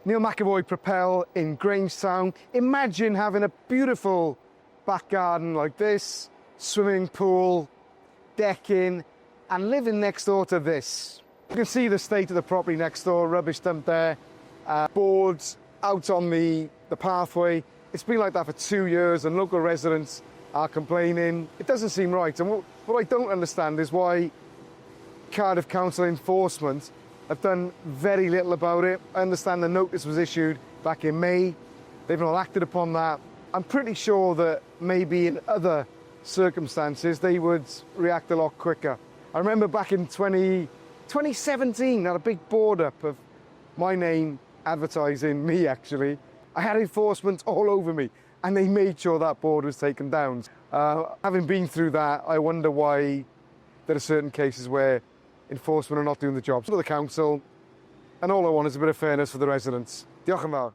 Neil McEvoy Propel in Grangetown. Imagine having a beautiful back garden like this, swimming pool, decking, and living next door to this. You can see the state of the property next door, rubbish dump there, boards out on the pathway. It's been like that for 2 years and local residents are complaining. It doesn't seem right. And what I don't understand is why Cardiff Council enforcement have done very little about it. I understand the notice was issued back in May. They've not acted upon that. I'm pretty sure that maybe in other circumstances they would react a lot quicker. I remember back in 2017, I had a big board up of my name advertising me actually. I had enforcement all over me and they made sure that board was taken down. Having been through that, I wonder why there are certain cases where enforcement are not doing the job. So the council, and all I want is a bit of fairness for the residents. Diolch yn fawr.